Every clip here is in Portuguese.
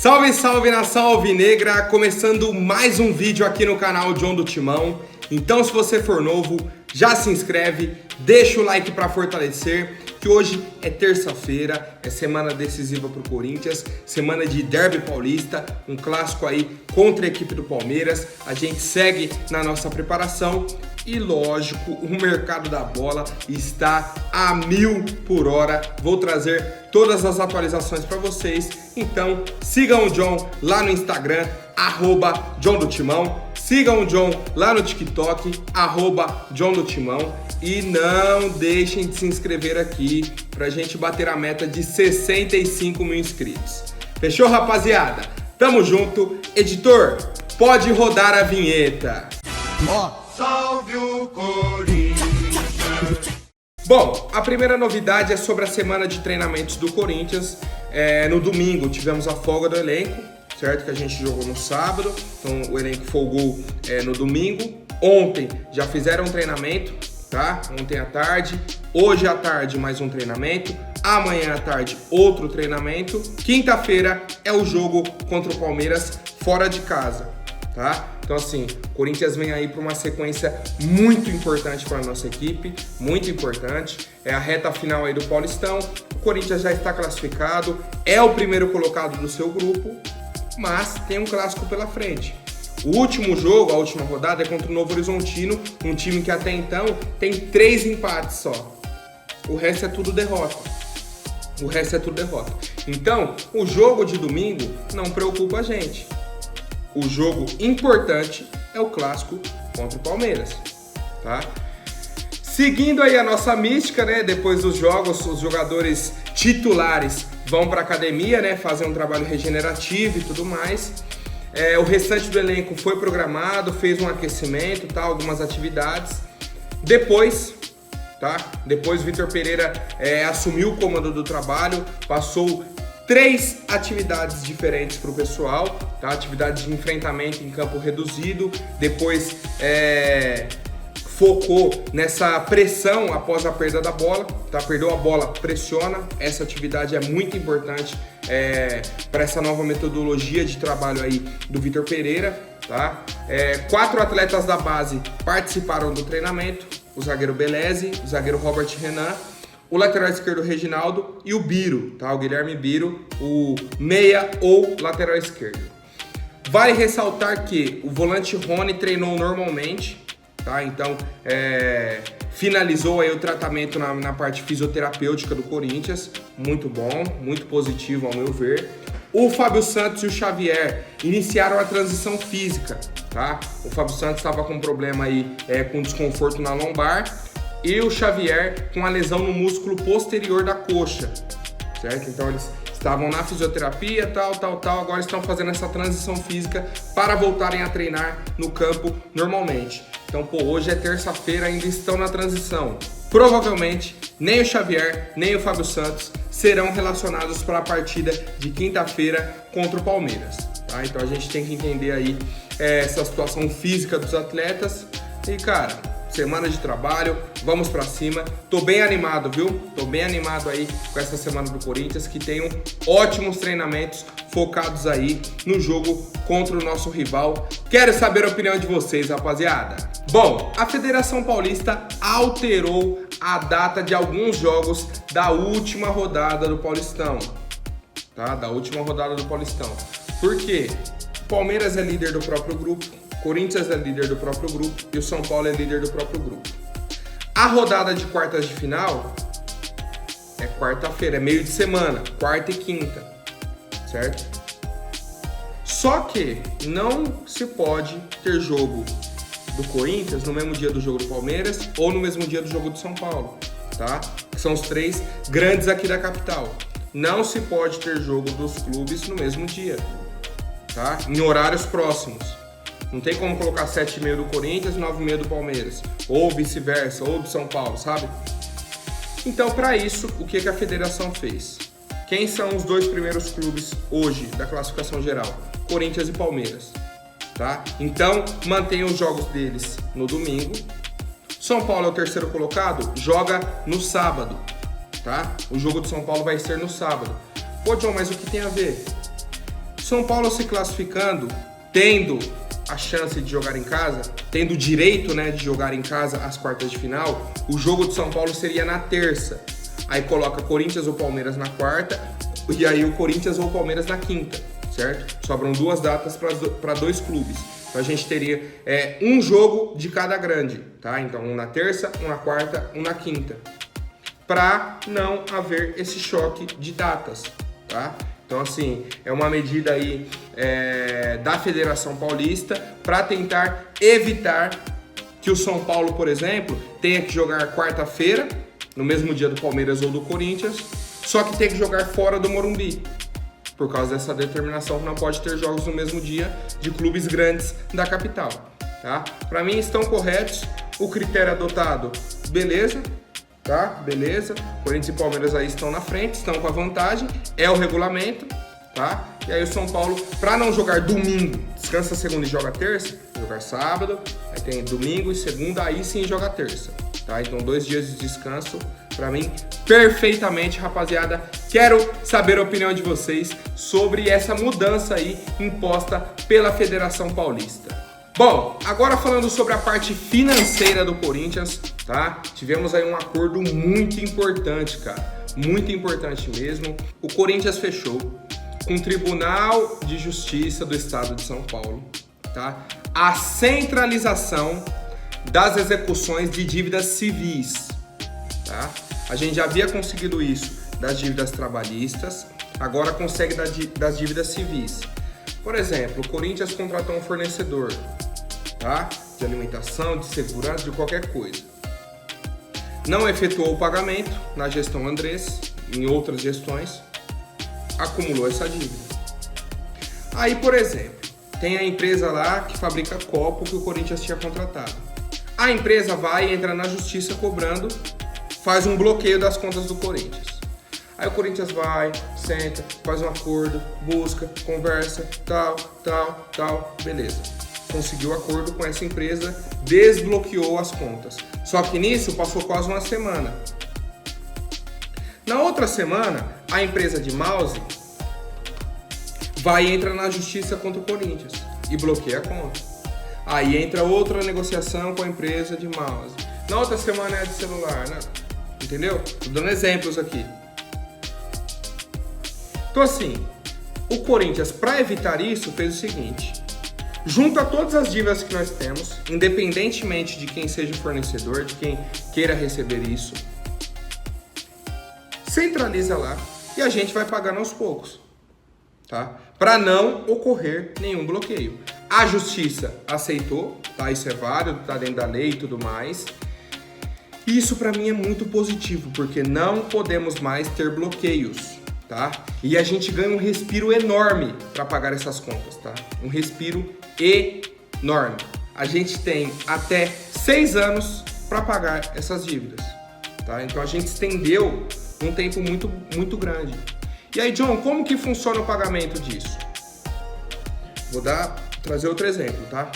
Salve, salve nação alvinegra, começando mais um vídeo aqui no canal John do Timão. Então se você for novo, já se inscreve, deixa o like para fortalecer, que hoje é terça-feira, é semana decisiva para o Corinthians, semana de Derby Paulista, um clássico aí contra a equipe do Palmeiras. A gente segue na nossa preparação e lógico, o mercado da bola está a 1000 por hora. Vou trazer todas as atualizações para vocês, então sigam o John lá no Instagram, @John do Timão. Sigam o John lá no TikTok, @John do Timão. E não deixem de se inscrever aqui pra gente bater a meta de 65 mil inscritos. Fechou, rapaziada? Tamo junto. Editor, pode rodar a vinheta. Salve o Corinthians! Bom, a primeira novidade é sobre a semana de treinamentos do Corinthians. No domingo tivemos a folga do elenco, certo? Que a gente jogou no sábado, então o elenco folgou no domingo. Ontem já fizeram um treinamento, tá? Ontem à tarde, hoje à tarde mais um treinamento, amanhã à tarde outro treinamento. Quinta-feira é o jogo contra o Palmeiras fora de casa, tá? Então assim, o Corinthians vem aí para uma sequência muito importante para a nossa equipe, muito importante. É a reta final aí do Paulistão, o Corinthians já está classificado, é o primeiro colocado do seu grupo, mas tem um clássico pela frente. O último jogo, a última rodada, é contra o Novo Horizontino, um time que até então tem 3 empates só. O resto é tudo derrota. Então, o jogo de domingo não preocupa a gente. O jogo importante é o clássico contra o Palmeiras, tá? Seguindo aí a nossa mística, né? Depois dos jogos, os jogadores titulares vão para academia, né? Fazer um trabalho regenerativo e tudo mais. O restante do elenco foi programado, fez um aquecimento, tá? Algumas atividades. Depois o Vitor Pereira assumiu o comando do trabalho, passou 3 atividades diferentes para o pessoal, tá? Atividade de enfrentamento em campo reduzido, depois focou nessa pressão após a perda da bola, tá? Perdeu a bola, pressiona. Essa atividade é muito importante para essa nova metodologia de trabalho aí do Vitor Pereira, tá? 4 atletas da base participaram do treinamento: o zagueiro Beleze, o zagueiro Robert Renan, o lateral esquerdo Reginaldo e o Biro, tá? O Guilherme Biro, o meia ou lateral esquerdo. Vale ressaltar que o volante Rony treinou normalmente, tá? Então, finalizou aí o tratamento na parte fisioterapêutica do Corinthians. Muito bom, muito positivo ao meu ver. O Fábio Santos e o Xavier iniciaram a transição física, tá? O Fábio Santos estava com problema aí, com desconforto na lombar, e o Xavier com a lesão no músculo posterior da coxa, certo? Então eles estavam na fisioterapia, agora estão fazendo essa transição física para voltarem a treinar no campo normalmente. Então, hoje é terça-feira, ainda estão na transição. Provavelmente, nem o Xavier, nem o Fábio Santos serão relacionados para a partida de quinta-feira contra o Palmeiras, tá? Então a gente tem que entender aí essa situação física dos atletas. E, cara, semana de trabalho, vamos pra cima. Tô bem animado, viu? Tô bem animado aí com essa semana do Corinthians, que tenham ótimos treinamentos focados aí no jogo contra o nosso rival. Quero saber a opinião de vocês, rapaziada. Bom, a Federação Paulista alterou a data de alguns jogos da última rodada do Paulistão, tá? Da última rodada do Paulistão. Por quê? O Palmeiras é líder do próprio grupo, Corinthians é líder do próprio grupo e o São Paulo é líder do próprio grupo. A rodada de quartas de final é quarta-feira, é meio de semana, quarta e quinta, certo? Só que não se pode ter jogo do Corinthians no mesmo dia do jogo do Palmeiras ou no mesmo dia do jogo do São Paulo, tá? Que são os 3 grandes aqui da capital. Não se pode ter jogo dos clubes no mesmo dia, tá? Em horários próximos. Não tem como colocar 7h30 do Corinthians e 9h30 do Palmeiras, ou vice-versa, ou do São Paulo, sabe? Então, para isso, o que a federação fez? Quem são os 2 primeiros clubes hoje da classificação geral? Corinthians e Palmeiras, tá? Então, mantém os jogos deles no domingo. São Paulo é o terceiro colocado, joga no sábado, tá? O jogo do São Paulo vai ser no sábado. Pô, John, mas o que tem a ver? São Paulo se classificando, tendo a chance de jogar em casa, tendo o direito, né, de jogar em casa as quartas de final, o jogo de São Paulo seria na terça. Aí coloca Corinthians ou Palmeiras na quarta, e aí o Corinthians ou Palmeiras na quinta, certo? Sobram 2 datas para 2 clubes. Então a gente teria um jogo de cada grande, tá? Então um na terça, um na quarta, um na quinta. Para não haver esse choque de datas, tá? Então, assim, é uma medida aí da Federação Paulista para tentar evitar que o São Paulo, por exemplo, tenha que jogar quarta-feira, no mesmo dia do Palmeiras ou do Corinthians, só que tem que jogar fora do Morumbi, por causa dessa determinação que não pode ter jogos no mesmo dia de clubes grandes da capital, tá? Para mim, estão corretos, o critério adotado, beleza? Tá? Beleza, Corinthians e Palmeiras aí estão na frente, estão com a vantagem, é o regulamento, tá? E aí o São Paulo, para não jogar domingo, descansa segunda e joga terça, jogar sábado, aí tem domingo e segunda, aí sim joga terça, tá? Então 2 dias de descanso, para mim, perfeitamente, rapaziada. Quero saber a opinião de vocês sobre essa mudança aí imposta pela Federação Paulista. Bom, agora falando sobre a parte financeira do Corinthians, tá? Tivemos aí um acordo muito importante, cara. Muito importante mesmo. O Corinthians fechou com o Tribunal de Justiça do Estado de São Paulo, tá? A centralização das execuções de dívidas civis, tá? A gente já havia conseguido isso das dívidas trabalhistas, agora consegue das dívidas civis. Por exemplo, o Corinthians contratou um fornecedor, tá? De alimentação, de segurança, de qualquer coisa. Não efetuou o pagamento na gestão Andrés, em outras gestões, acumulou essa dívida. Aí, por exemplo, tem a empresa lá que fabrica copo que o Corinthians tinha contratado. A empresa vai e entra na justiça cobrando, faz um bloqueio das contas do Corinthians. Aí o Corinthians vai, senta, faz um acordo, busca, conversa, tal, beleza. Conseguiu acordo com essa empresa, desbloqueou as contas. Só que nisso passou quase uma semana. Na outra semana, a empresa de mouse vai e entra na justiça contra o Corinthians e bloqueia a conta. Aí entra outra negociação com a empresa de mouse. Na outra semana é de celular, né? Entendeu? Tô dando exemplos aqui. Então assim, o Corinthians, para evitar isso, fez o seguinte: junta todas as dívidas que nós temos, independentemente de quem seja o fornecedor, de quem queira receber isso, centraliza lá e a gente vai pagando aos poucos, tá? Para não ocorrer nenhum bloqueio. A justiça aceitou, tá? Isso é válido, tá dentro da lei e tudo mais. Isso para mim é muito positivo, porque não podemos mais ter bloqueios, tá? E a gente ganha um respiro enorme para pagar essas contas, tá? Um respiro enorme. A gente tem até 6 anos para pagar essas dívidas, tá? Então a gente estendeu um tempo muito grande. E aí, John, como que funciona o pagamento disso? Vou trazer outro exemplo, tá?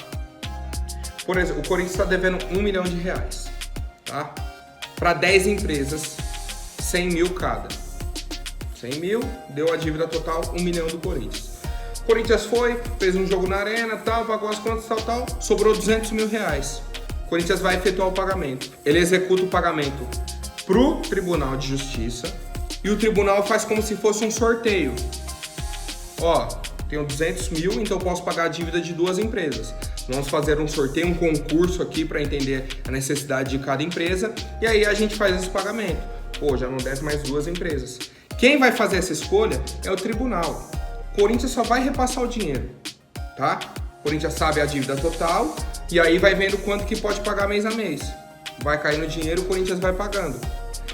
Por exemplo, o Corinthians está devendo R$1 milhão, tá? Para 10 empresas, 100 mil cada. 100 mil, deu a dívida total, 1 milhão do Corinthians. O Corinthians foi, fez um jogo na arena, tal, pagou as contas, tal, sobrou R$200 mil. O Corinthians vai efetuar o pagamento. Ele executa o pagamento pro Tribunal de Justiça e o tribunal faz como se fosse um sorteio. Ó, tenho 200 mil, então posso pagar a dívida de 2 empresas. Vamos fazer um sorteio, um concurso aqui para entender a necessidade de cada empresa e aí a gente faz esse pagamento. Pô, já não desce mais 2 empresas. Quem vai fazer essa escolha é o tribunal. O Corinthians só vai repassar o dinheiro, tá? O Corinthians sabe a dívida total e aí vai vendo quanto que pode pagar mês a mês. Vai caindo dinheiro, o Corinthians vai pagando.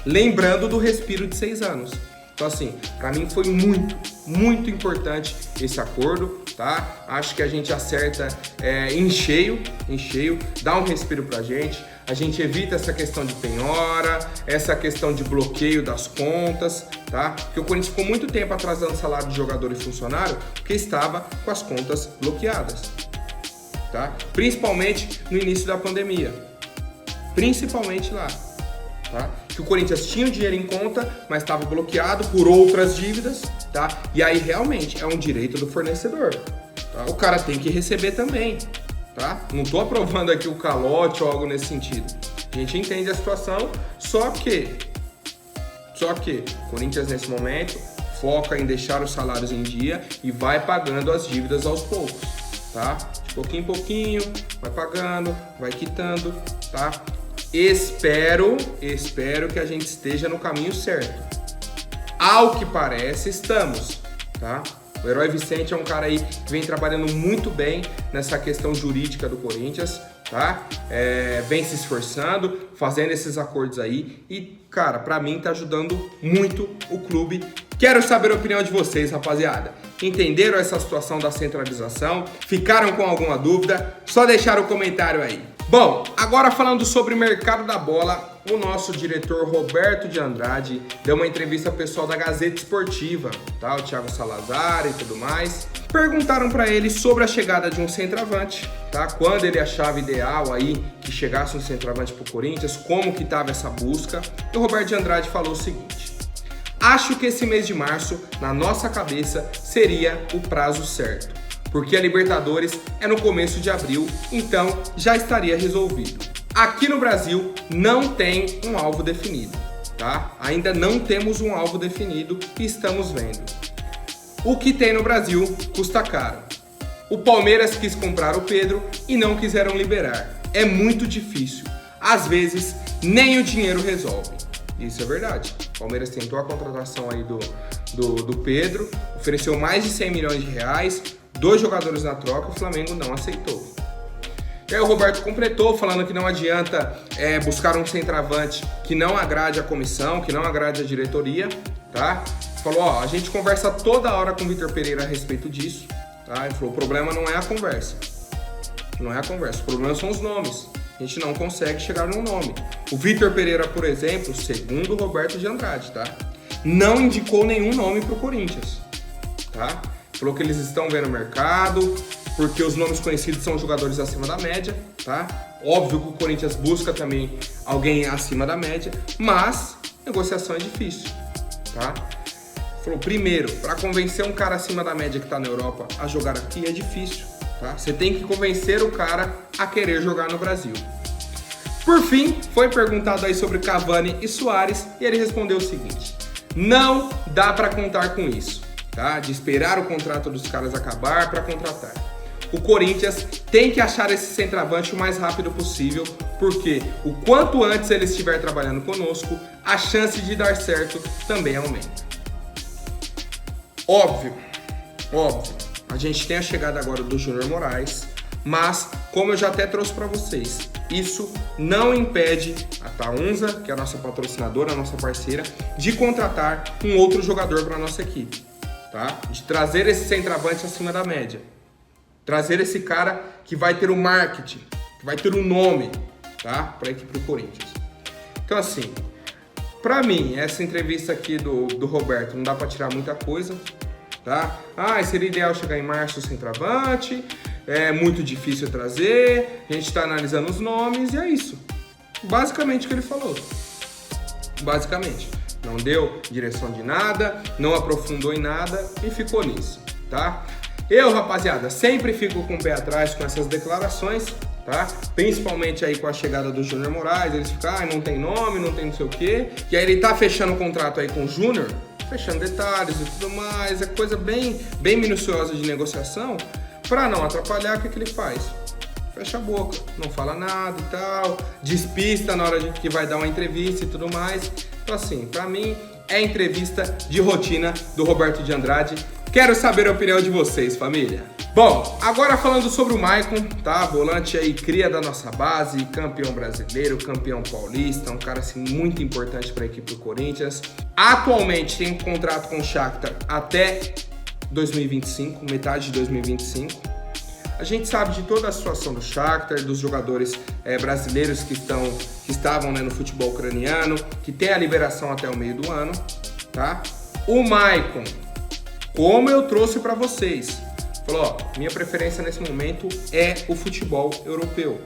Lembrando do respiro de 6 anos. Então assim, para mim foi muito importante esse acordo, tá? Acho que a gente acerta em cheio, dá um respiro pra gente. A gente evita essa questão de penhora, essa questão de bloqueio das contas, tá? Porque o Corinthians ficou muito tempo atrasando salário de jogador e funcionário porque estava com as contas bloqueadas, tá? Principalmente no início da pandemia. Principalmente lá, tá? Que o Corinthians tinha o dinheiro em conta, mas estava bloqueado por outras dívidas, tá? E aí realmente é um direito do fornecedor, tá? O cara tem que receber também, tá? Não tô aprovando aqui o calote ou algo nesse sentido. A gente entende a situação, só que Corinthians nesse momento foca em deixar os salários em dia e vai pagando as dívidas aos poucos, tá? De pouquinho em pouquinho, vai pagando, vai quitando, tá? Espero que a gente esteja no caminho certo. Ao que parece, estamos, tá? O Herói Vicente é um cara aí que vem trabalhando muito bem nessa questão jurídica do Corinthians, tá? Vem se esforçando, fazendo esses acordos aí e, cara, pra mim tá ajudando muito o clube. Quero saber a opinião de vocês, rapaziada. Entenderam essa situação da centralização? Ficaram com alguma dúvida? Só deixar o comentário aí. Bom, agora falando sobre o mercado da bola, o nosso diretor Roberto de Andrade deu uma entrevista ao pessoal da Gazeta Esportiva, tá? O Thiago Salazar e tudo mais. Perguntaram para ele sobre a chegada de um centroavante, tá? Quando ele achava ideal aí que chegasse um centroavante pro Corinthians, como que tava essa busca. E o Roberto de Andrade falou o seguinte: acho que esse mês de março, na nossa cabeça, seria o prazo certo, porque a Libertadores é no começo de abril, então já estaria resolvido. Aqui no Brasil não tem um alvo definido, tá? Ainda não temos um alvo definido e estamos vendo. O que tem no Brasil custa caro. O Palmeiras quis comprar o Pedro e não quiseram liberar. É muito difícil. Às vezes, nem o dinheiro resolve. Isso é verdade. O Palmeiras tentou a contratação aí do Pedro, ofereceu mais de 100 milhões de reais, 2 jogadores na troca, o Flamengo não aceitou. E aí o Roberto completou falando que não adianta buscar um centroavante que não agrade a comissão, que não agrade a diretoria, tá? Falou, ó, a gente conversa toda hora com o Vitor Pereira a respeito disso, tá? Ele falou, o problema não é a conversa. Não é a conversa, o problema são os nomes. A gente não consegue chegar num nome. O Vitor Pereira, por exemplo, segundo o Roberto de Andrade, tá? Não indicou nenhum nome pro Corinthians, tá? Falou que eles estão vendo o mercado, porque os nomes conhecidos são jogadores acima da média, tá? Óbvio que o Corinthians busca também alguém acima da média, mas negociação é difícil, tá? Falou, primeiro, para convencer um cara acima da média que tá na Europa a jogar aqui é difícil, tá? Você tem que convencer o cara a querer jogar no Brasil. Por fim, foi perguntado aí sobre Cavani e Suárez e ele respondeu o seguinte: não dá para contar com isso, tá? De esperar o contrato dos caras acabar para contratar. O Corinthians tem que achar esse centroavante o mais rápido possível, porque o quanto antes ele estiver trabalhando conosco, a chance de dar certo também aumenta. Óbvio, a gente tem a chegada agora do Júnior Moraes, mas, como eu já até trouxe para vocês, isso não impede a Taunza, que é a nossa patrocinadora, a nossa parceira, de contratar um outro jogador para a nossa equipe, tá? De trazer esse centroavante acima da média. Trazer esse cara que vai ter o marketing, que vai ter o nome, tá? Para a equipe do Corinthians. Então, assim, para mim, essa entrevista aqui do Roberto não dá para tirar muita coisa, tá? Seria ideal chegar em março o centroavante, é muito difícil trazer, a gente está analisando os nomes e é isso. Basicamente o que ele falou. Basicamente. Não deu direção de nada, não aprofundou em nada e ficou nisso, tá? Eu, rapaziada, sempre fico com o pé atrás com essas declarações, tá? Principalmente aí com a chegada do Júnior Moraes, eles ficam, não tem nome, não tem não sei o quê. E aí ele tá fechando o contrato aí com o Júnior, fechando detalhes e tudo mais, é coisa bem minuciosa de negociação. Pra não atrapalhar, o que ele faz? Fecha a boca, não fala nada e tal, despista na hora de que vai dar uma entrevista e tudo mais. Então assim, pra mim é entrevista de rotina do Roberto de Andrade. Quero saber a opinião de vocês, família. Bom, agora falando sobre o Maicon, tá? Volante aí, cria da nossa base, campeão brasileiro, campeão paulista, um cara assim muito importante para a equipe do Corinthians. Atualmente tem um contrato com o Shakhtar até 2025, metade de 2025. A gente sabe de toda a situação do Shakhtar, dos jogadores brasileiros que estavam no futebol ucraniano, que tem a liberação até o meio do ano, tá? O Maicon, como eu trouxe para vocês, falou, ó, minha preferência nesse momento é o futebol europeu,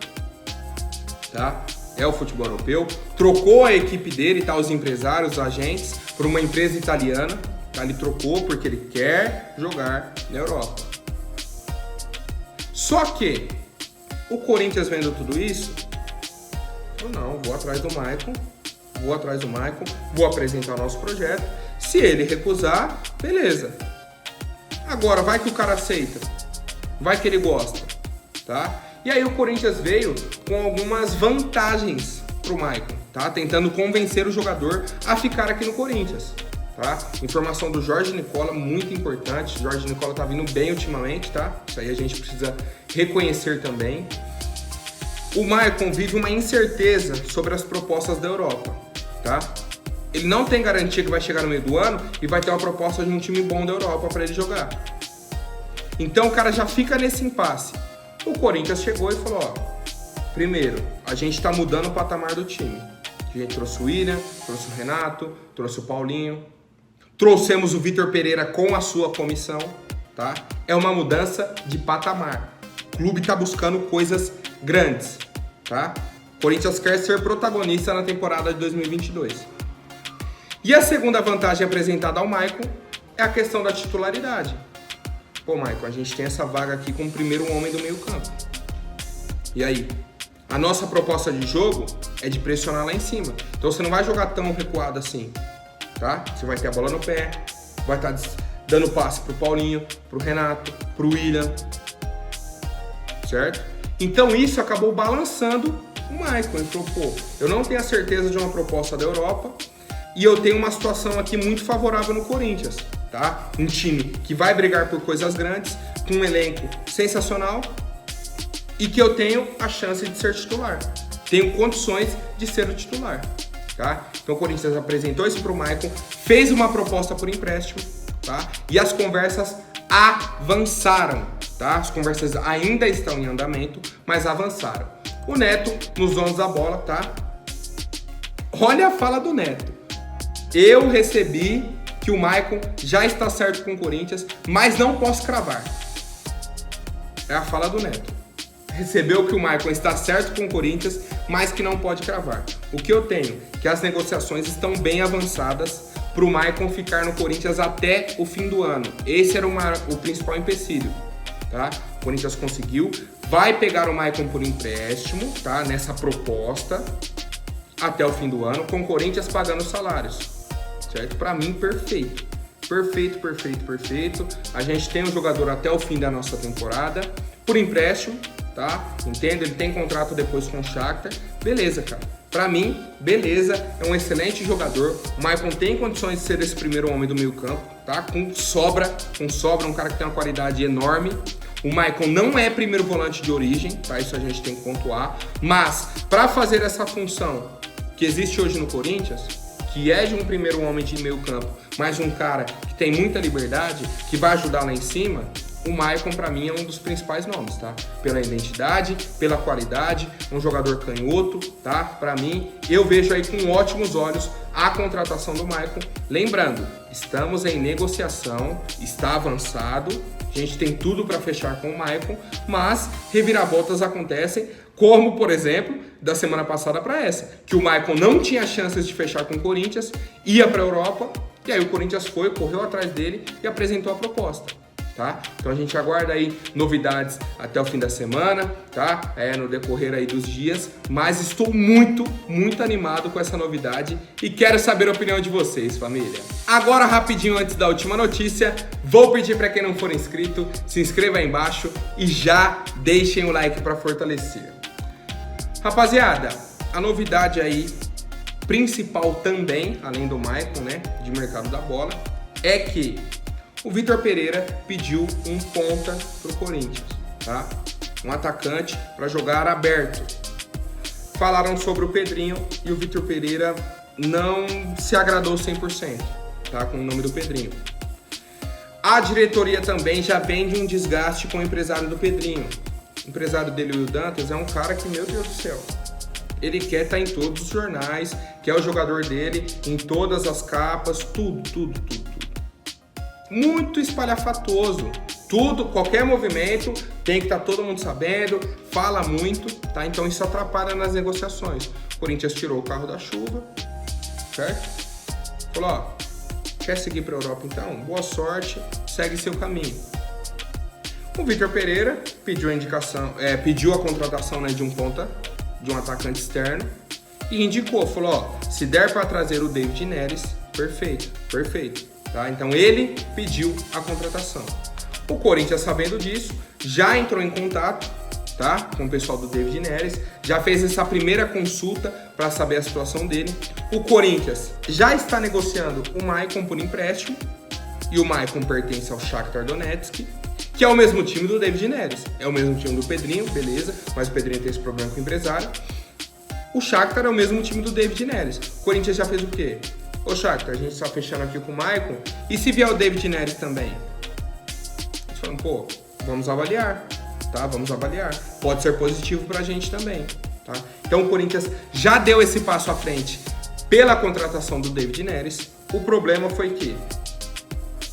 tá? É o futebol europeu. Trocou a equipe dele, tá? Os empresários, os agentes, por uma empresa italiana, Tá? Ele trocou porque ele quer jogar na Europa. Só que o Corinthians vendo tudo isso, falou, não, vou atrás do Maicon, vou apresentar o nosso projeto. Se ele recusar, beleza. Agora, vai que o cara aceita, vai que ele gosta, tá? E aí o Corinthians veio com algumas vantagens pro Maicon, tá? Tentando convencer o jogador a ficar aqui no Corinthians, tá? Informação do Jorge Nicola, muito importante. Jorge Nicola tá vindo bem ultimamente, tá? Isso aí a gente precisa reconhecer também. O Maicon vive uma incerteza sobre as propostas da Europa, tá? Ele não tem garantia que vai chegar no meio do ano e vai ter uma proposta de um time bom da Europa para ele jogar. Então o cara já fica nesse impasse. O Corinthians chegou e falou, ó, primeiro, a gente está mudando o patamar do time. A gente trouxe o William, trouxe o Renato, trouxe o Paulinho, trouxemos o Vitor Pereira com a sua comissão, tá? É uma mudança de patamar. O clube está buscando coisas grandes, tá? O Corinthians quer ser protagonista na temporada de 2022. E a segunda vantagem apresentada ao Maicon é a questão da titularidade. Pô, Maicon, a gente tem essa vaga aqui como primeiro homem do meio campo. E aí? A nossa proposta de jogo é de pressionar lá em cima. Então você não vai jogar tão recuado assim, tá? Você vai ter a bola no pé, vai estar dando passe pro Paulinho, pro Renato, pro William, certo? Então isso acabou balançando o Maicon. Ele falou, pô, eu não tenho a certeza de uma proposta da Europa e eu tenho uma situação aqui muito favorável no Corinthians, tá? Um time que vai brigar por coisas grandes, com um elenco sensacional e que eu tenho a chance de ser titular. Tenho condições de ser o titular, tá? Então o Corinthians apresentou isso pro Maicon, fez uma proposta por empréstimo, tá? E as conversas avançaram, tá? As conversas ainda estão em andamento, mas avançaram. O Neto, nos donos da bola, tá? Olha a fala do Neto. Eu recebi que o Maicon já está certo com o Corinthians, mas não posso cravar. É a fala do Neto. Recebeu que o Maicon está certo com o Corinthians, mas que não pode cravar. O que eu tenho? Que as negociações estão bem avançadas para o Maicon ficar no Corinthians até o fim do ano. Esse era o principal empecilho, tá? O Corinthians conseguiu, vai pegar o Maicon por empréstimo, tá? Nessa proposta, até o fim do ano, com o Corinthians pagando os salários, certo? Para mim, perfeito. Perfeito. A gente tem um jogador até o fim da nossa temporada, por empréstimo, tá? Entendo? Ele tem contrato depois com o Shakhtar. Beleza, cara. Pra mim, beleza. É um excelente jogador. O Maicon tem condições de ser esse primeiro homem do meio campo, tá? Com sobra, um cara que tem uma qualidade enorme. O Maicon não é primeiro volante de origem, tá? Isso a gente tem que pontuar. Mas, pra fazer essa função que existe hoje no Corinthians, que é de um primeiro homem de meio campo, mas um cara que tem muita liberdade, que vai ajudar lá em cima, o Maicon pra mim é um dos principais nomes, tá? Pela identidade, pela qualidade, um jogador canhoto, tá? Pra mim, eu vejo aí com ótimos olhos a contratação do Maicon. Lembrando, estamos em negociação, está avançado, a gente tem tudo para fechar com o Maicon, mas reviravoltas acontecem, como, por exemplo, da semana passada para essa, que o Maicon não tinha chances de fechar com o Corinthians, ia para a Europa, e aí o Corinthians correu atrás dele e apresentou a proposta, tá? Então a gente aguarda aí novidades até o fim da semana, tá? No decorrer aí dos dias, mas estou muito animado com essa novidade e quero saber a opinião de vocês, família. Agora, rapidinho antes da última notícia, vou pedir para quem não for inscrito, se inscreva aí embaixo e já deixem o like para fortalecer. Rapaziada, a novidade aí principal também, além do Maicon, né, de mercado da bola, é que o Vitor Pereira pediu um ponta pro Corinthians, tá? Um atacante para jogar aberto. Falaram sobre o Pedrinho e o Vitor Pereira não se agradou 100%, tá? Com o nome do Pedrinho. A diretoria também já vem de um desgaste com o empresário do Pedrinho. O empresário dele, o Will Dantas, é um cara que, meu Deus do céu, ele quer estar em todos os jornais, quer o jogador dele em todas as capas, tudo. Muito espalhafatoso. Tudo, qualquer movimento, tem que estar todo mundo sabendo, fala muito, tá? Então isso atrapalha nas negociações. O Corinthians tirou o carro da chuva, certo? Falou, ó, Quer seguir para a Europa então? Boa sorte, segue seu caminho. O Vitor Pereira pediu a contratação, né, de um ponta, de um atacante externo e indicou, falou, ó, se der para trazer o David Neres, perfeito, tá? Então ele pediu a contratação. O Corinthians, sabendo disso, já entrou em contato, tá, com o pessoal do David Neres, já fez essa primeira consulta para saber a situação dele. O Corinthians já está negociando o Maicon por empréstimo e o Maicon pertence ao Shakhtar Donetsk, que é o mesmo time do David Neres, é o mesmo time do Pedrinho, beleza, mas o Pedrinho tem esse problema com o empresário. O Shakhtar é o mesmo time do David Neres. O Corinthians já fez o quê? Ô Shakhtar, a gente está fechando aqui com o Maicon, e se vier o David Neres também? Eles falam, pô, vamos avaliar, tá? Vamos avaliar. Pode ser positivo pra gente também, tá? Então o Corinthians já deu esse passo à frente pela contratação do David Neres. O problema foi que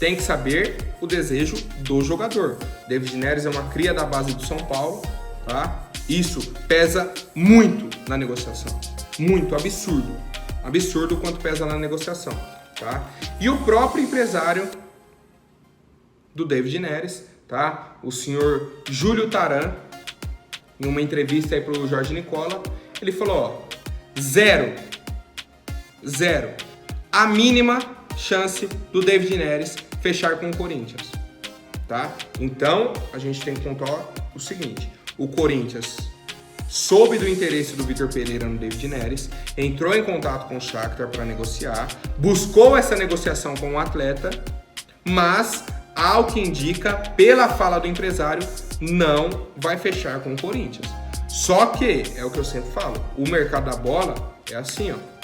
tem que saber o desejo do jogador. David Neres é uma cria da base do São Paulo, tá? Isso pesa muito na negociação. Muito, absurdo. Absurdo o quanto pesa na negociação, tá? E o próprio empresário do David Neres, tá? O senhor Júlio Taran, em uma entrevista aí pro Jorge Nicola, ele falou, ó, zero, a mínima chance do David Neres fechar com o Corinthians, tá? Então, a gente tem que contar o seguinte, o Corinthians soube do interesse do Vitor Pereira no David Neres, entrou em contato com o Shakhtar para negociar, buscou essa negociação com o atleta, mas, ao que indica, pela fala do empresário, não vai fechar com o Corinthians. Só que, é o que eu sempre falo, o mercado da bola é assim, ó.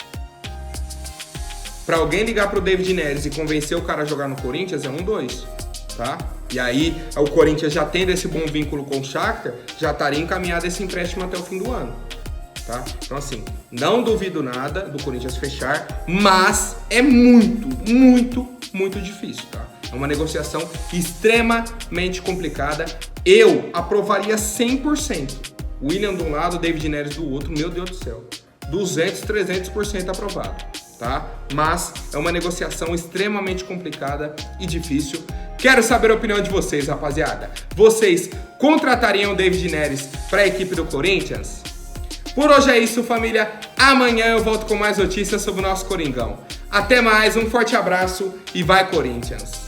Pra alguém ligar pro David Neres e convencer o cara a jogar no Corinthians é 1-2, tá? E aí, o Corinthians já tendo esse bom vínculo com o Shakhtar, já estaria encaminhado esse empréstimo até o fim do ano, tá? Então assim, não duvido nada do Corinthians fechar, mas é muito difícil, tá? É uma negociação extremamente complicada. Eu aprovaria 100%. William de um lado, David Neres do outro, meu Deus do céu. 200, 300% aprovado, tá? Mas é uma negociação extremamente complicada e difícil. Quero saber a opinião de vocês, rapaziada. Vocês contratariam o David Neres para a equipe do Corinthians? Por hoje é isso, família. Amanhã eu volto com mais notícias sobre o nosso Coringão. Até mais, um forte abraço e vai Corinthians!